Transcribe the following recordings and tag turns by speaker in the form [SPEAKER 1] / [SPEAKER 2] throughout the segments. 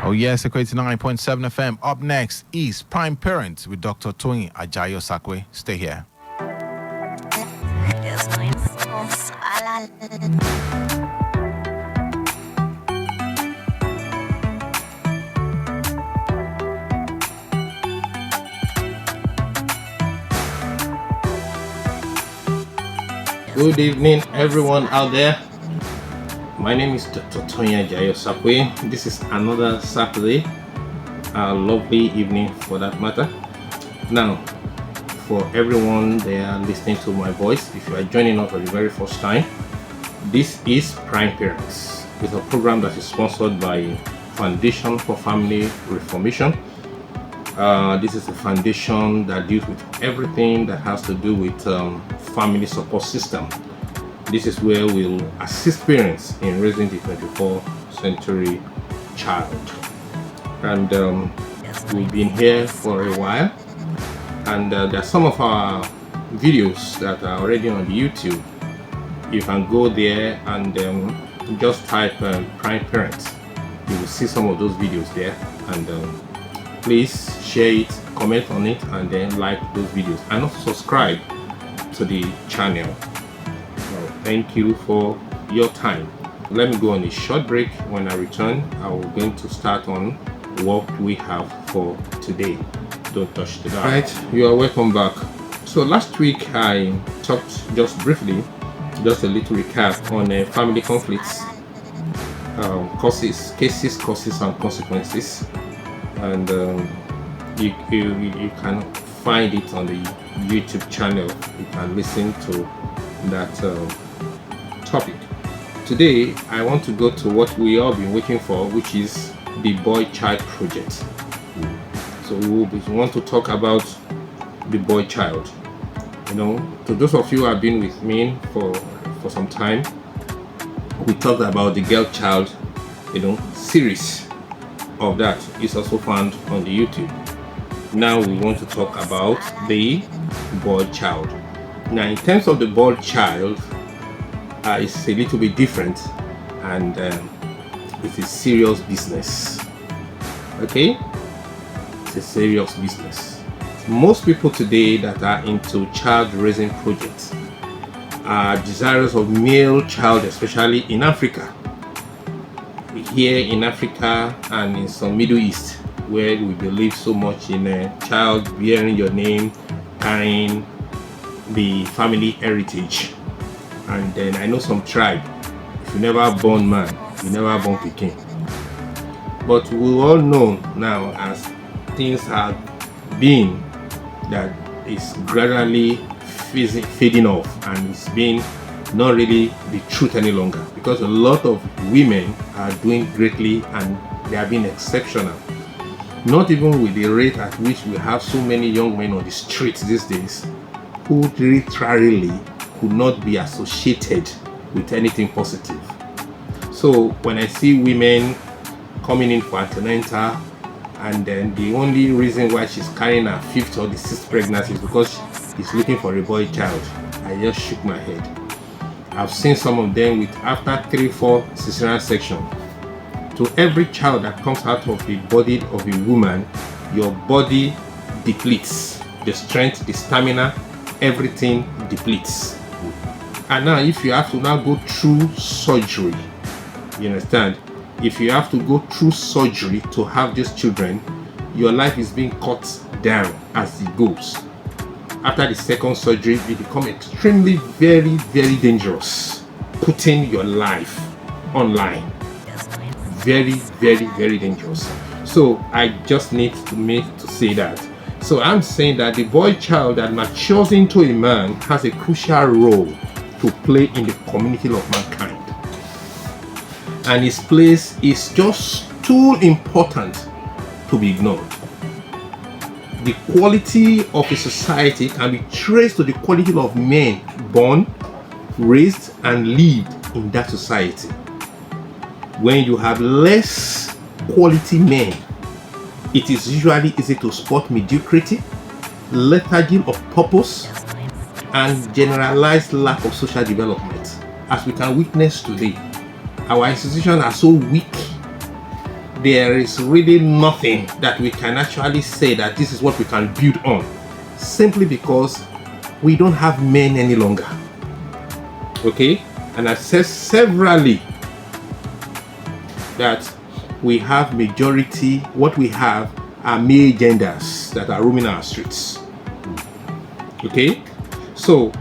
[SPEAKER 1] Oh yes, equates to 9.7 FM. Up next is Prime Parents with Dr. Toyin Ajayi-Osakwe. Stay here.
[SPEAKER 2] Good evening, everyone out there. My name is Dr. Toyin Ajayi-Osakwe. This is another Saturday, a lovely evening for that matter. Now, for everyone there listening to my voice, if you are joining us for the very first time, this is Prime Parents. It's a program that is sponsored by Foundation for Family Reformation. This is a foundation that deals with everything that has to do with family support system. This is where we'll assist parents in raising the 21st century child. And we've been here for a while, and there are some of our videos that are already on YouTube. You can go there and just type Prime Parents. You will see some of those videos there, and please share it, comment on it, and then like those videos, and also subscribe to the channel. Well, thank you for your time. Let me go on a short break. When I return, I'm going to start on what we have for today. Don't touch the dial. Right, you are welcome back. So last week I talked just briefly, just a little recap on family conflicts, cases, causes, and consequences. And you can find it on the YouTube channel. You can listen to that topic. Today I want to go to what we all been waiting for, which is the boy child project. So we want to talk about the boy child. You know, to those of you who have been with me for some time, we talked about the girl child, series of that is also found on the YouTube. Now we want to talk about the boy child. Now, in terms of the boy child, it's a little bit different, and it's a serious business. Okay, it's a serious business. Most people today that are into child raising projects are desirous of male child, especially in Africa. Here in Africa and in some Middle East, where we believe so much in a child bearing your name, carrying the family heritage. And then I know some tribe, if you never born man, you never born Peking. But we all know now, as things have been, that it's gradually fading off, and it's been not really the truth any longer, because a lot of women are doing greatly and they are being exceptional. Not even with the rate at which we have so many young men on the streets these days who literally could not be associated with anything positive. So when I see women coming in for antenatal, and then the only reason why she's carrying her 5th or the 6th pregnancy is because she's looking for a boy child, I just shook my head. I've seen some of them with after 3-4 cesarean section. To every child that comes out of the body of a woman, your body depletes. The strength, the stamina, everything depletes. And now if you have to now go through surgery, you understand? If you have to go through surgery to have these children, your life is being cut down as it goes. After the second surgery, it becomes extremely very, very dangerous, putting your life online. Very, very, very dangerous. So I just need to say that. So I'm saying that the boy child that matures into a man has a crucial role to play in the community of mankind, and his place is just too important to be ignored. The quality of a society can be traced to the quality of men born, raised, and lived in that society. When you have less quality men, it is usually easy to spot mediocrity, lethargy of purpose, and generalized lack of social development. As we can witness today, our institutions are so weak there is really nothing that we can actually say that this is what we can build on, simply because we don't have men any longer. Okay? And I've said severally that we have majority, what we have are male genders that are roaming our streets. Okay? So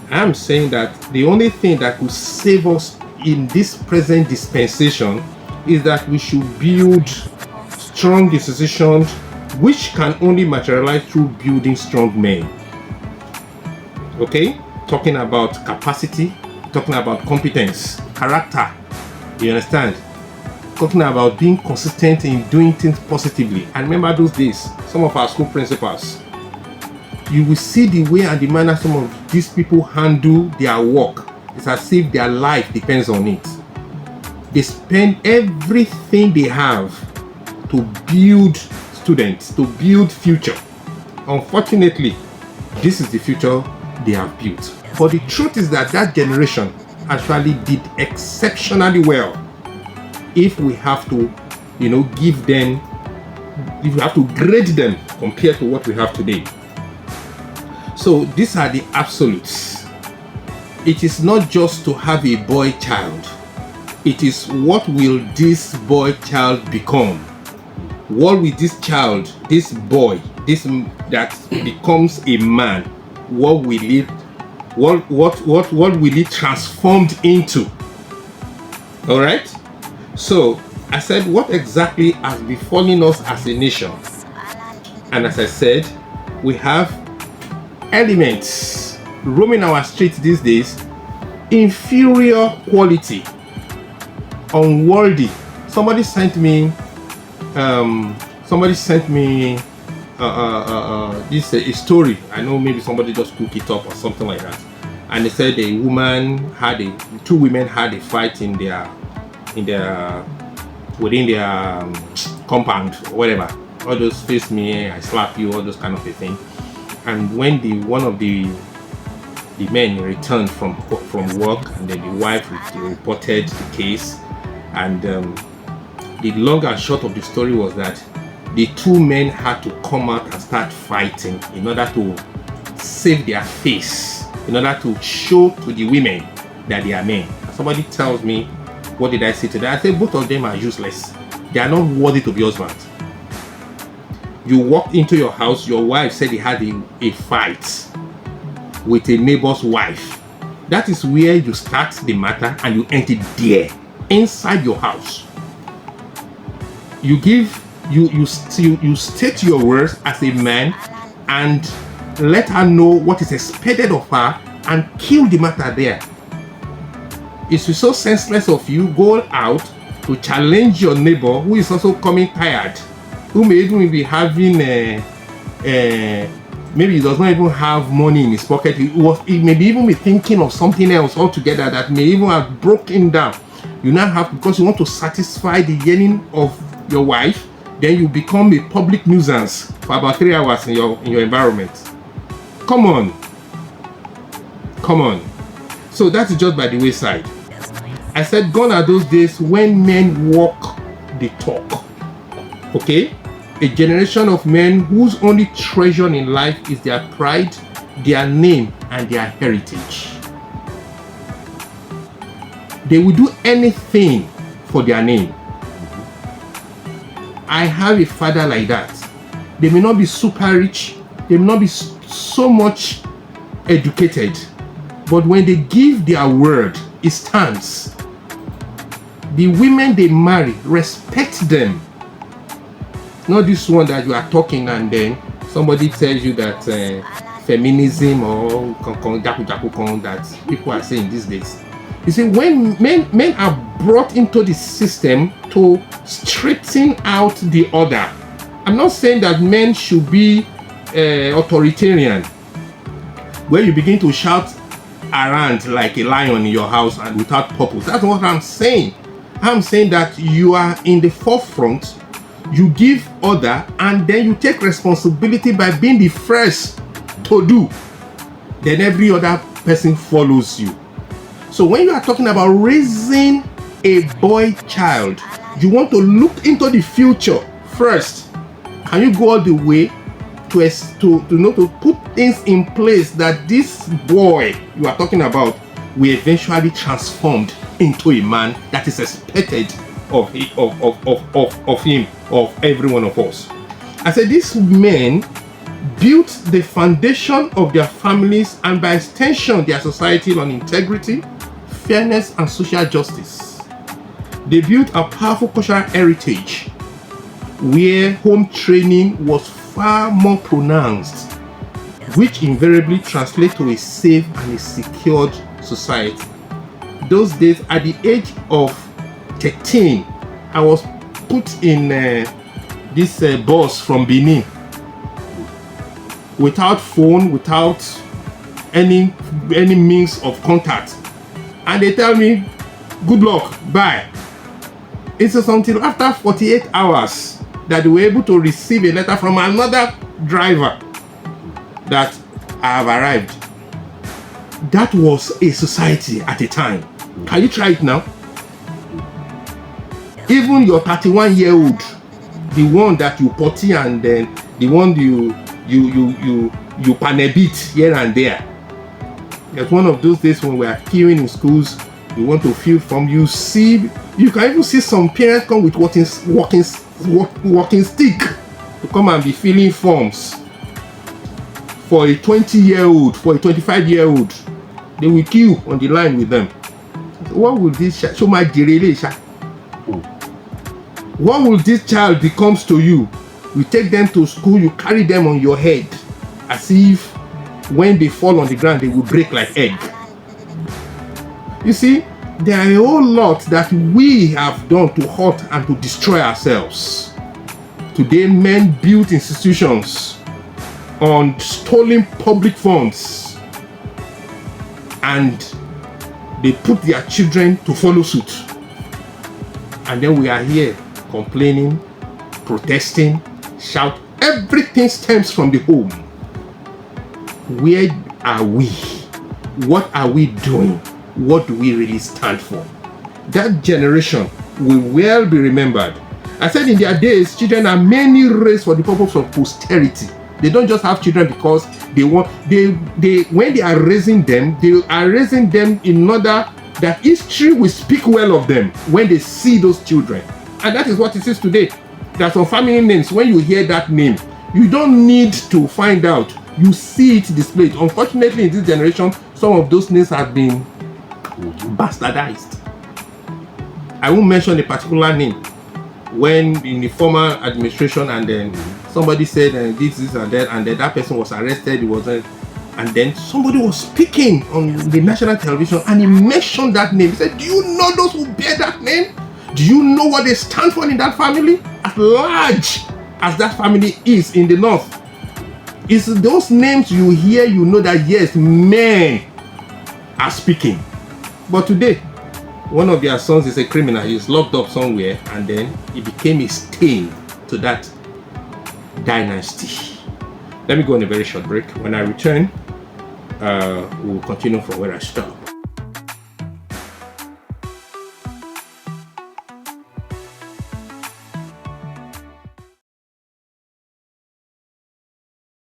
[SPEAKER 2] I'm saying that the only thing that could save us in this present dispensation is that we should build strong institutions which can only materialize through building strong men. Okay? Talking about capacity, talking about competence, character, you understand? Talking about being consistent in doing things positively. And remember those days, some of our school principals, you will see the way and the manner some of these people handle their work. It's as if their life depends on it. They spend everything they have to build students, to build future. Unfortunately, this is the future they have built. But the truth is that that generation actually did exceptionally well. If we have to, give them, if we have to grade them compared to what we have today. So these are the absolutes. It is not just to have a boy child. It is what will this boy child become? What will this child, this boy, this that becomes a man, what will it transformed into? All right. So I said, what exactly has befallen us as a nation? And as I said, we have elements roaming our streets these days, inferior quality, unworthy. Somebody sent me this a story. I know maybe somebody just cooked it up or something like that, and they said two women had a fight within their compound or whatever. All those face me, I slap you, all those kind of a thing. And when one of the men returned from work, and then the wife reported the case, and the long and short of the story was that the two men had to come out and start fighting in order to save their face, in order to show to the women that they are men. Somebody tells me, what did I say to that? I said both of them are useless. They are not worthy to be husbands. You walked into your house, your wife said he had a fight with a neighbor's wife. That is where you start the matter, and you end it there, inside your house. You state your words as a man and let her know what is expected of her and kill the matter there. It's so senseless of you go out to challenge your neighbor who is also coming tired, who may even be having maybe he does not even have money in his pocket. He may even be thinking of something else altogether that may even have broken down. You now have, because you want to satisfy the yearning of your wife, then you become a public nuisance for about 3 hours in your environment. Come on. So that's just by the wayside. I said, gone are those days when men walk the talk. Okay? A generation of men whose only treasure in life is their pride, their name, and their heritage. They will do anything for their name. I have a father like that. They may not be super rich, they may not be so much educated, but when they give their word, it stands. The women they marry, respect them. Not this one that you are talking and then somebody tells you that feminism or that people are saying these days. You see, when men are brought into the system to straighten out the order. I'm not saying that men should be authoritarian, where you begin to shout around like a lion in your house and without purpose. That's what I'm saying. I'm saying that you are in the forefront, you give order, and then you take responsibility by being the first to do. Then every other person follows you. So when you are talking about raising a boy child, You want to look into the future first. Can you go all the way to put things in place that this boy you are talking about will eventually transformed into a man that is expected of him, of every one of us. I said these men built the foundation of their families and by extension their society on integrity, fairness and social justice. They built a powerful cultural heritage where home training was far more pronounced, which invariably translates to a safe and a secured society. Those days, at the age of 13, I was put in this bus from Benin without phone, without any means of contact, and they tell me, good luck, bye. It's until after 48 hours that they were able to receive a letter from another driver that I have arrived. That was a society at a time. Can you try it now? Even your 31-year-old, the one that you potty and then the one you panebit here and there. It's one of those days when we are queuing in schools, you want to fill from, you can even see some parents come with walking stick to come and be filling forms for a 20-year-old, for a 25-year-old. They will queue on the line with them. What will this what will this child becomes to you? You take them to school, you carry them on your head as if when they fall on the ground they will break like egg. You see, there are a whole lot that we have done to hurt and to destroy ourselves. Today, men build institutions on stolen public funds and they put their children to follow suit. And then we are here complaining, protesting, shout. Everything stems from the home. Where are we? What are we doing? What do we really stand for? That generation will well be remembered. I said in their days, children are mainly raised for the purpose of posterity. They don't just have children because when they are raising them, they are raising them in order that history will speak well of them when they see those children. And that is what it is today. There are some family names, when you hear that name, you don't need to find out. You see it displayed. Unfortunately, in this generation, some of those names have been bastardized. I won't mention a particular name. When in the former administration and then somebody said this and that, and then that person was arrested, and then somebody was speaking on the national television and he mentioned that name. He said, do you know those who bear that name? Do you know what they stand for in that family? As large as that family is in the north, it's those names you hear, you know that yes, men are speaking. But today, one of their sons is a criminal. He's locked up somewhere, and then he became a stain to that dynasty. Let me go on a very short break. When I return, we'll continue from where I stopped.